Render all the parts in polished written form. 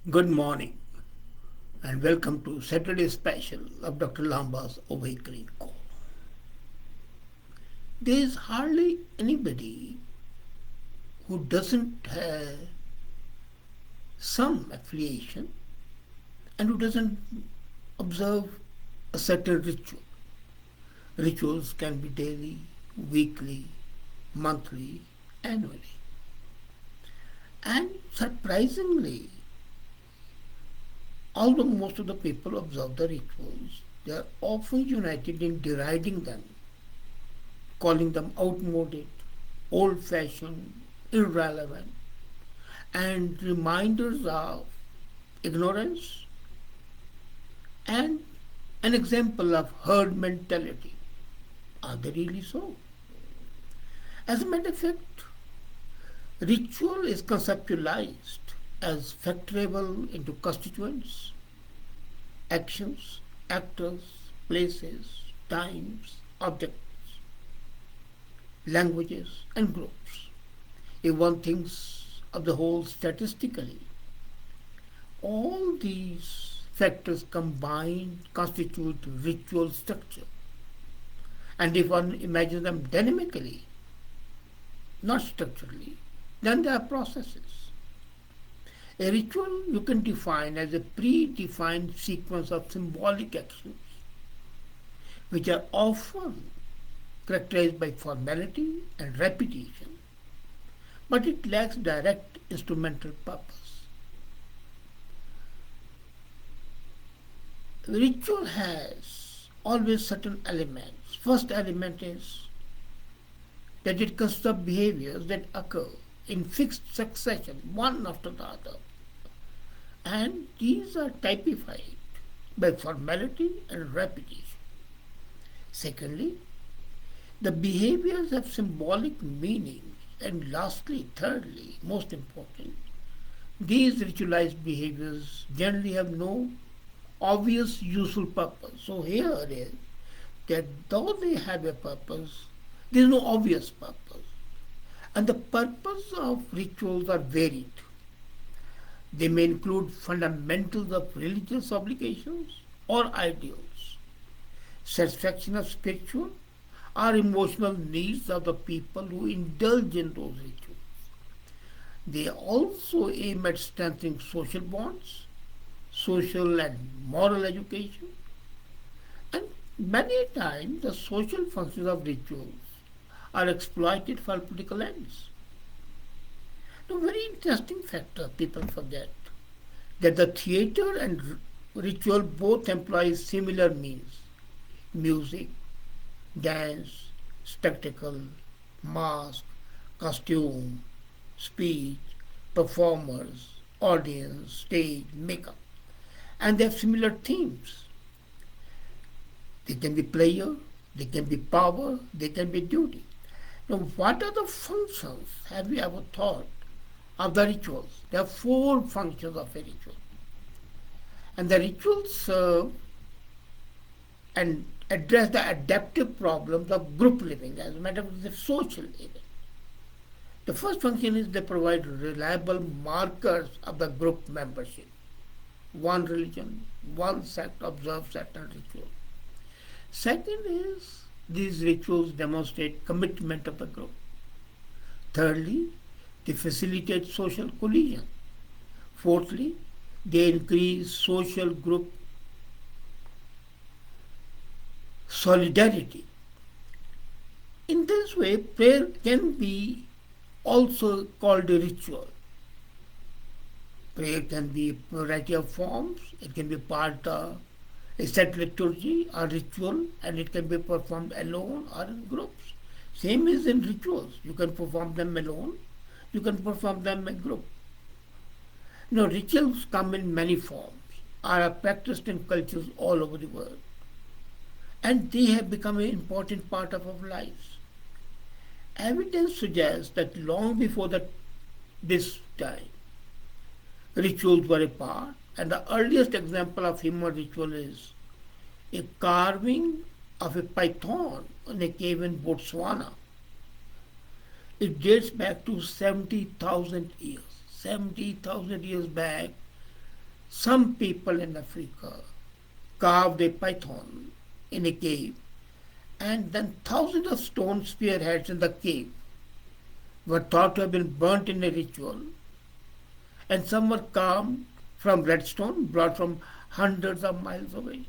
Good morning and welcome to Saturday special of Dr. Lamba's Awakening Call. There is hardly anybody who doesn't have some affiliation and who doesn't observe a certain ritual. Rituals can be daily, weekly, monthly, annually. And surprisingly, although most of the people observe the rituals, they are often united in deriding them, calling them outmoded, old fashioned, irrelevant, and reminders of ignorance and an example of herd mentality. Are they really so? As a matter of fact, ritual is conceptualized as factorable into constituents, actions, actors, places, times, objects, languages, and groups. If one thinks of the whole statistically, all these factors combined constitute ritual structure. And if one imagines them dynamically, not structurally, then they are processes. A ritual you can define as a predefined sequence of symbolic actions, which are often characterized by formality and repetition, but it lacks direct instrumental purpose. Ritual has always certain elements. First element is that it consists of behaviors that occur in fixed succession, one after the other. And these are typified by formality and repetition. Secondly, the behaviors have symbolic meanings. And lastly, thirdly, most important, these ritualized behaviors generally have no obvious useful purpose. So here it is that though they have a purpose, there is no obvious purpose. And the purpose of rituals are varied. They may include fundamentals of religious obligations or ideals, satisfaction of spiritual or emotional needs of the people who indulge in those rituals. They also aim at strengthening social bonds, social and moral education, and many times the social functions of rituals are exploited for political ends. A very interesting factor people forget that the theater and ritual both employ similar means: music, dance, spectacle, mask, costume, speech, performers, audience, stage, makeup. And they have similar themes. They can be pleasure, they can be power, they can be duty. Now, what are the functions? Have you ever thought of the rituals? There are four functions of a ritual. And the rituals serve and address the adaptive problems of group living, as a matter of the social living. The first function is they provide reliable markers of the group membership. One religion, one sect observes certain rituals. Second is these rituals demonstrate commitment of the group. Thirdly, they facilitate social cohesion. Fourthly, they increase social group solidarity. In this way, prayer can be also called a ritual. Prayer can be a variety of forms. It can be part of a set liturgy or ritual, and it can be performed alone or in groups. Same is in rituals. You can perform them alone. You can perform them in group. Rituals come in many forms, are practiced in cultures all over the world, and they have become an important part of our lives. Evidence suggests that long before this time, rituals were a part, and the earliest example of human ritual is a carving of a python in a cave in Botswana. It dates back to 70,000 years. 70,000 years back, Some people in Africa carved a python in a cave, and then thousands of stone spearheads in the cave were thought to have been burnt in a ritual, and some were carved from redstone brought from hundreds of miles away.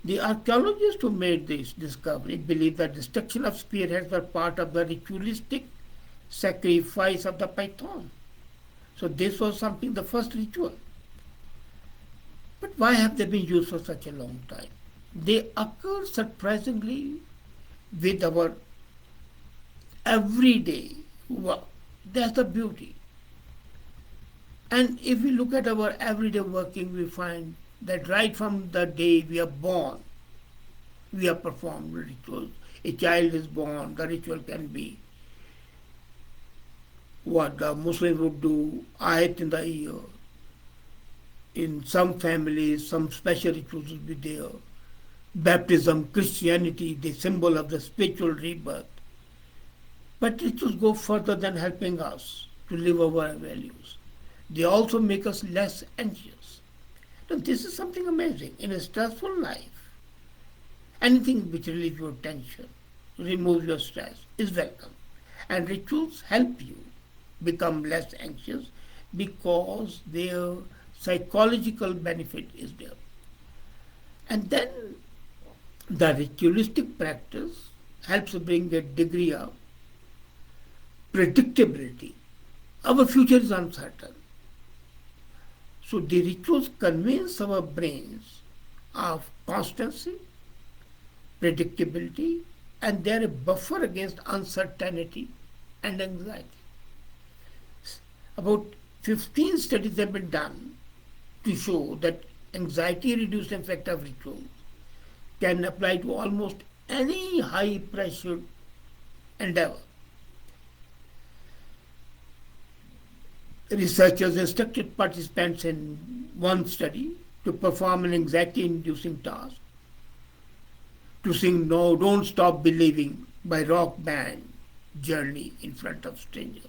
The archaeologists who made this discovery believe that destruction of spearheads were part of the ritualistic sacrifice of the python. So this was something, the first ritual. But why have they been used for such a long time? They occur surprisingly with our everyday work. That's the beauty. And if we look at our everyday working, we find that right from the day we are born, we have performed rituals. A child is born, the ritual can be what the Muslims would do, ayat in the ear. In some families, some special rituals will be there. Baptism, Christianity, the symbol of the spiritual rebirth. But rituals go further than helping us to live our values. They also make us less anxious. Now, this is something amazing. In a stressful life, anything which relieves your tension, removes your stress, is welcome. And rituals help you become less anxious because their psychological benefit is there. And then the ritualistic practice helps bring a degree of predictability. Our future is uncertain. So the rituals convince our brains of constancy, predictability, and they are a buffer against uncertainty and anxiety. About 15 studies have been done to show that anxiety reduced effect of rituals can apply to almost any high pressure endeavor. Researchers instructed participants in one study to perform an anxiety inducing task, to sing No Don't Stop Believing by rock band Journey in front of strangers.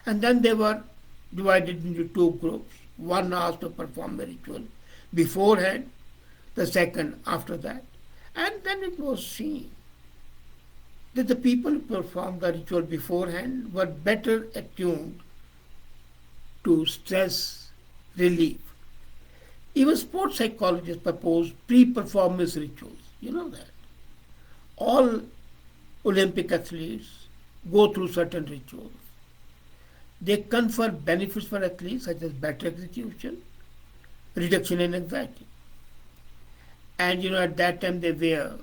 And then they were divided into two groups. One asked to perform the ritual beforehand, the second after that. And then it was seen that the people who performed the ritual beforehand were better attuned to stress relief. Even sports psychologists propose pre-performance rituals. You know that. All Olympic athletes go through certain rituals. They confer benefits for athletes such as better execution, reduction in anxiety. And at that time they wear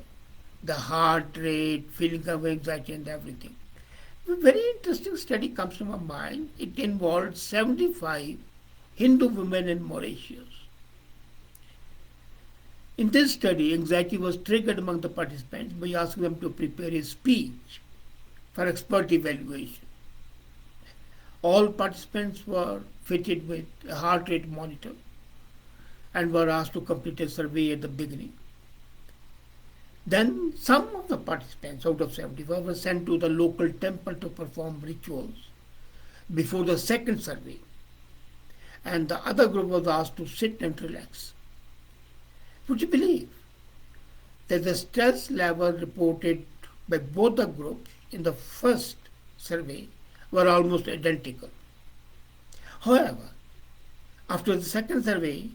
the heart rate, feeling of anxiety and everything. A very interesting study comes to my mind. It involved 75 Hindu women in Mauritius. In this study, anxiety was triggered among the participants by asking them to prepare a speech for expert evaluation. All participants were fitted with a heart rate monitor and were asked to complete a survey at the beginning. Then some of the participants out of 75 were sent to the local temple to perform rituals before the second survey. And the other group was asked to sit and relax. Would you believe that the stress level reported by both the groups in the first survey were almost identical? However, after the second survey,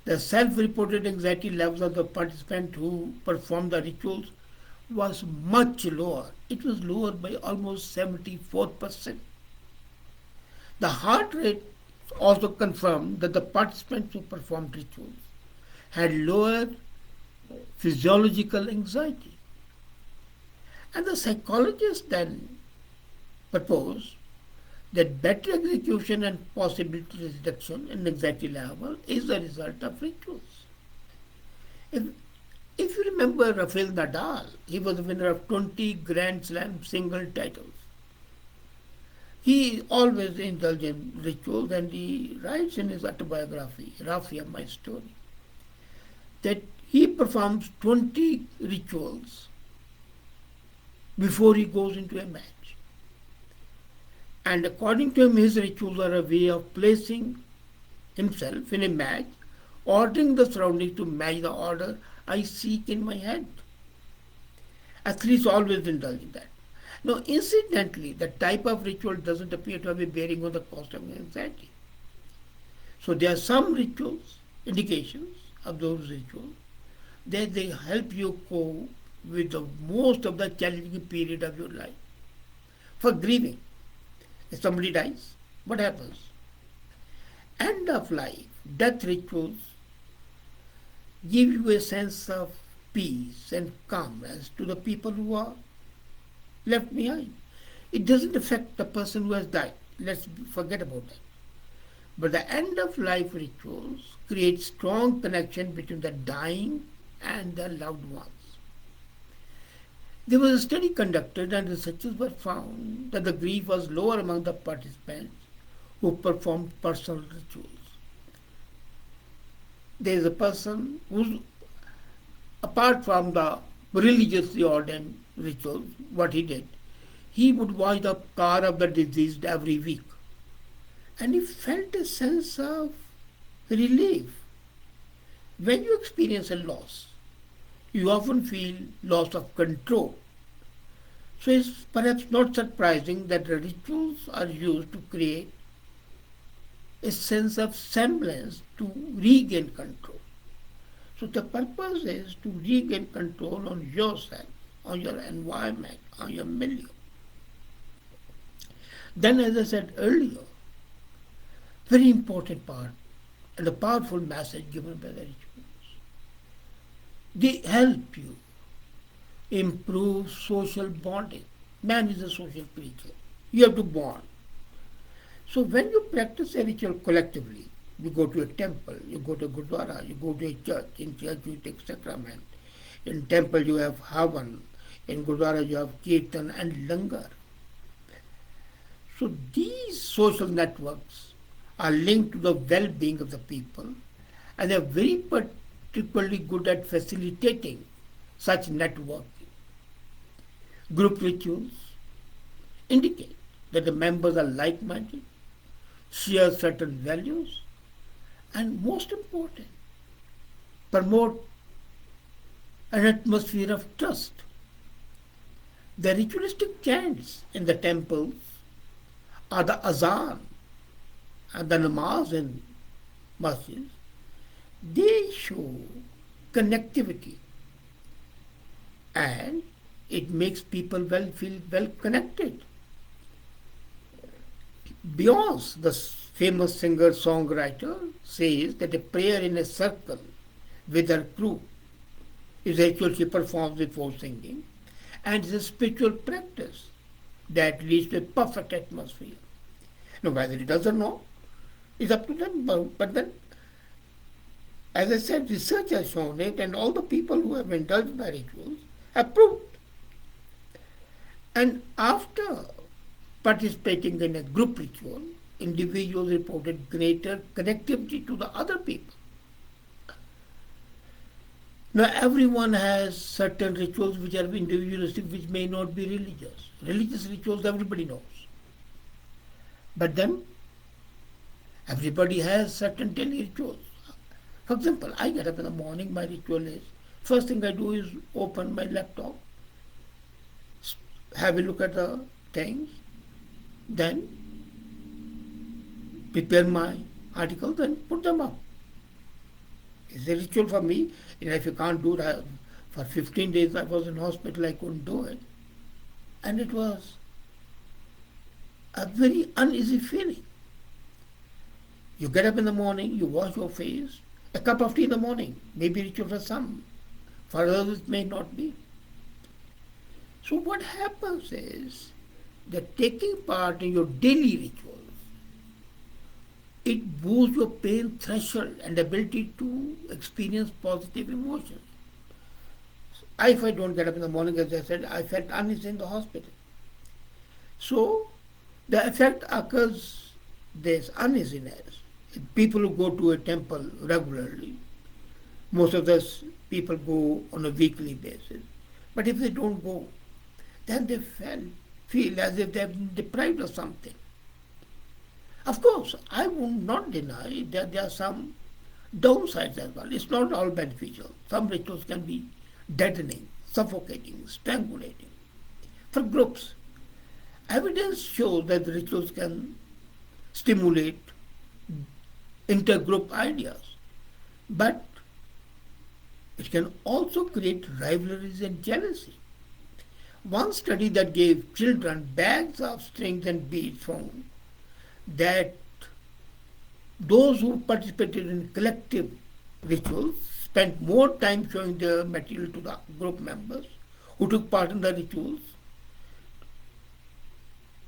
the self-reported anxiety levels of the participants who performed the rituals was much lower. It was lower by almost 74%. The heart rate also confirmed that the participants who performed rituals had lower physiological anxiety. And the psychologists then proposed that better execution and possibility reduction in anxiety level is a result of rituals. If, if you remember Rafael Nadal, he was the winner of 20 Grand Slam single titles. He always indulged in rituals, and he writes in his autobiography, Raffia, My Story, that he performs 20 rituals before he goes into a match. And according to him, his rituals are a way of placing himself in a match, ordering the surroundings to match the order I seek in my head. Athletes always indulge in that. Now, incidentally, the type of ritual doesn't appear to have a bearing on the cost of anxiety. So there are some rituals, indications of those rituals, that they help you cope with the most of the challenging period of your life. For grieving, if somebody dies, what happens? End of life, death rituals give you a sense of peace and calmness to the people who are left behind. It doesn't affect the person who has died. Let's forget about that. But the end of life rituals create strong connection between the dying and the loved ones. There was a study conducted and researchers were found that the grief was lower among the participants who performed personal rituals. There is a person who's, apart from the religiously ordained rituals, what he did, he would watch the car of the deceased every week. And he felt a sense of relief. When you experience a loss, you often feel loss of control. So it's perhaps not surprising that the rituals are used to create a sense of semblance to regain control. So the purpose is to regain control on yourself, on your environment, on your milieu. Then, as I said earlier, very important part and a powerful message given by the rituals. They help you improve social bonding. Man is a social creature. You have to bond. So when you practice a ritual collectively, you go to a temple, you go to a gurdwara, you go to a church. In church you take sacrament. In temple you have havan. In gurdwara you have kirtan and langar. So these social networks are linked to the well-being of the people and they are very particularly good at facilitating such networking. Group rituals indicate that the members are like-minded, share certain values, and most important, promote an atmosphere of trust. The ritualistic chants in the temples are the azan and the namaz in masjids. They show connectivity and it makes people feel well connected. Beyonce, the famous singer-songwriter, says that a prayer in a circle with her crew is a ritual she performs before singing and is a spiritual practice that leads to a perfect atmosphere. Now, whether it does or not, is up to them. But then, as I said, research has shown it, and all the people who have indulged in the rituals have proved. And after participating in a group ritual, individuals reported greater connectivity to the other people. Now, everyone has certain rituals which are individualistic, which may not be religious. Religious rituals everybody knows. But then, everybody has certain daily rituals. For example, I get up in the morning, my ritual is, first thing I do is open my laptop, have a look at the things, then prepare my articles and put them up. It's a ritual for me. And if you can't do that, for 15 days I was in hospital, I couldn't do it. And it was a very uneasy feeling. You get up in the morning, you wash your face, a cup of tea in the morning, maybe ritual for some, for others it may not be. So what happens is that taking part in your daily rituals, it boosts your pain threshold and ability to experience positive emotions. If I don't get up in the morning, as I said, I felt uneasy in the hospital. So the effect occurs, there's uneasiness. People who go to a temple regularly, most of those people go on a weekly basis. But if they don't go, then they feel as if they have been deprived of something. Of course, I would not deny that there are some downsides as well. It's not all beneficial. Some rituals can be deadening, suffocating, strangulating. For groups, evidence shows that rituals can stimulate intergroup ideas, but it can also create rivalries and jealousy. One study that gave children bags of strings and beads found that those who participated in collective rituals spent more time showing their material to the group members who took part in the rituals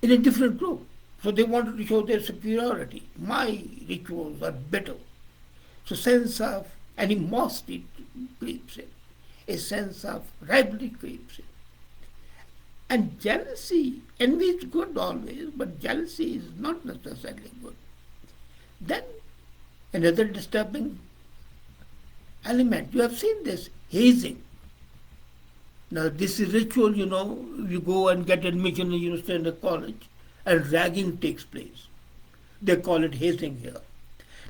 in a different group. So they wanted to show their superiority. My rituals are better. So sense of animosity creeps in. A sense of rivalry creeps in. And jealousy, envy is good always, but jealousy is not necessarily good. Then another disturbing element, you have seen this, hazing. Now this is ritual, you go and get admission in university and a college and ragging takes place. They call it hazing here.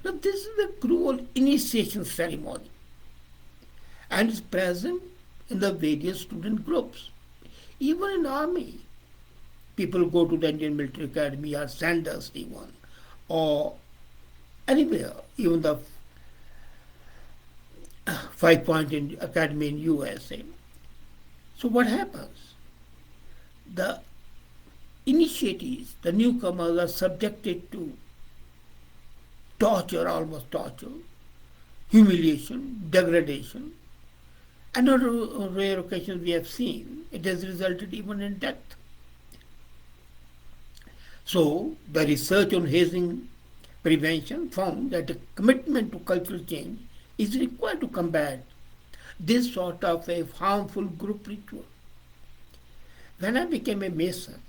Now this is a cruel initiation ceremony and is present in the various student groups. Even in army, people go to the Indian Military Academy or Sanders even, or anywhere, even the 5 Point Academy in USA. So what happens? The initiatees, the newcomers are subjected to torture, almost torture, humiliation, degradation, and on rare occasions we have seen it has resulted even in death. So the research on hazing prevention found that a commitment to cultural change is required to combat this sort of a harmful group ritual. When I became a Mason,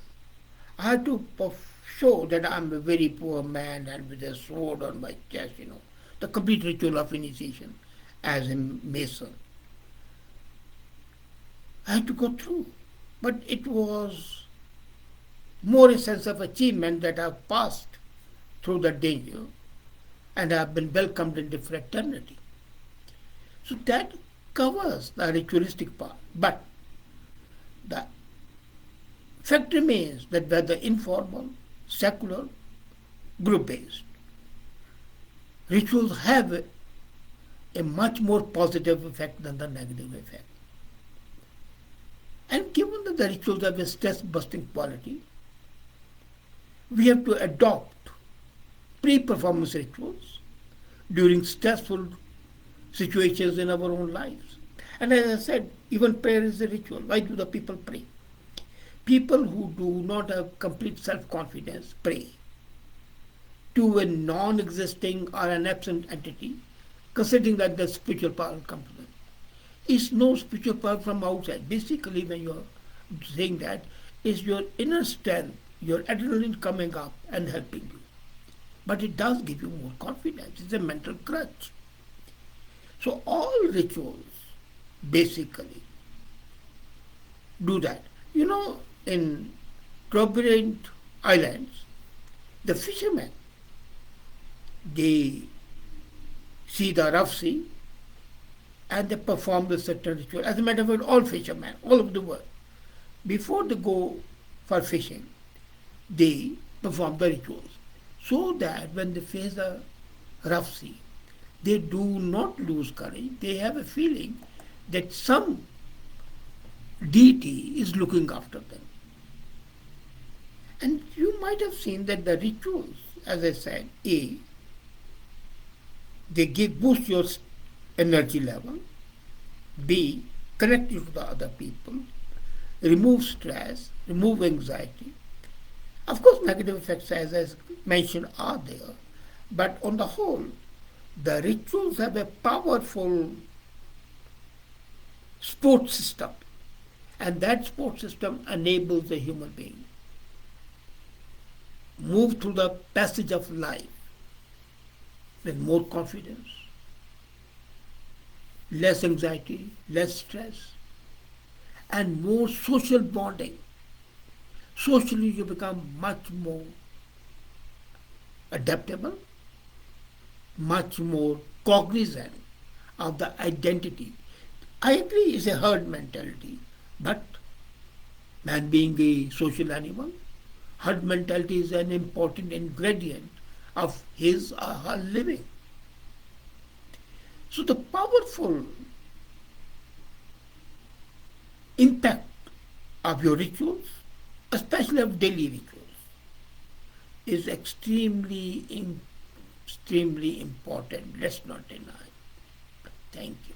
I had to show that I'm a very poor man and with a sword on my chest, the complete ritual of initiation as a Mason. I had to go through. But it was more a sense of achievement that I've passed through the danger and I've been welcomed into fraternity. So that covers the ritualistic part. But the fact remains that whether informal, secular, group-based, rituals have a much more positive effect than the negative effect. And given that the rituals have a stress-busting quality, we have to adopt pre-performance rituals during stressful situations in our own lives. And as I said, even prayer is a ritual. Why do the people pray? People who do not have complete self-confidence pray to a non-existing or an absent entity, considering that the spiritual power will come to them. It's no spiritual power from outside. Basically, when you're saying that, is your inner strength, your adrenaline coming up and helping you. But it does give you more confidence. It's a mental crutch. So all rituals basically do that. In turbulent islands, the fishermen, they see the rough sea and they perform the certain ritual. As a matter of fact, all fishermen, all over the world, before they go for fishing, they perform the rituals so that when they face the rough sea, they do not lose courage. They have a feeling that some deity is looking after them. And you might have seen that the rituals, as I said, they boost your energy level. B, connect you to the other people. Remove stress, remove anxiety. Of course, negative effects, as I mentioned, are there. But on the whole, the rituals have a powerful support system. And that support system enables the human being move through the passage of life with more confidence, less anxiety, less stress, and more social bonding. Socially, you become much more adaptable, much more cognizant of the identity. I agree, it's a herd mentality, but man being a social animal, herd mentality is an important ingredient of his or her living. So the powerful impact of your rituals, especially of daily rituals, is extremely important. Let's not deny. Thank you.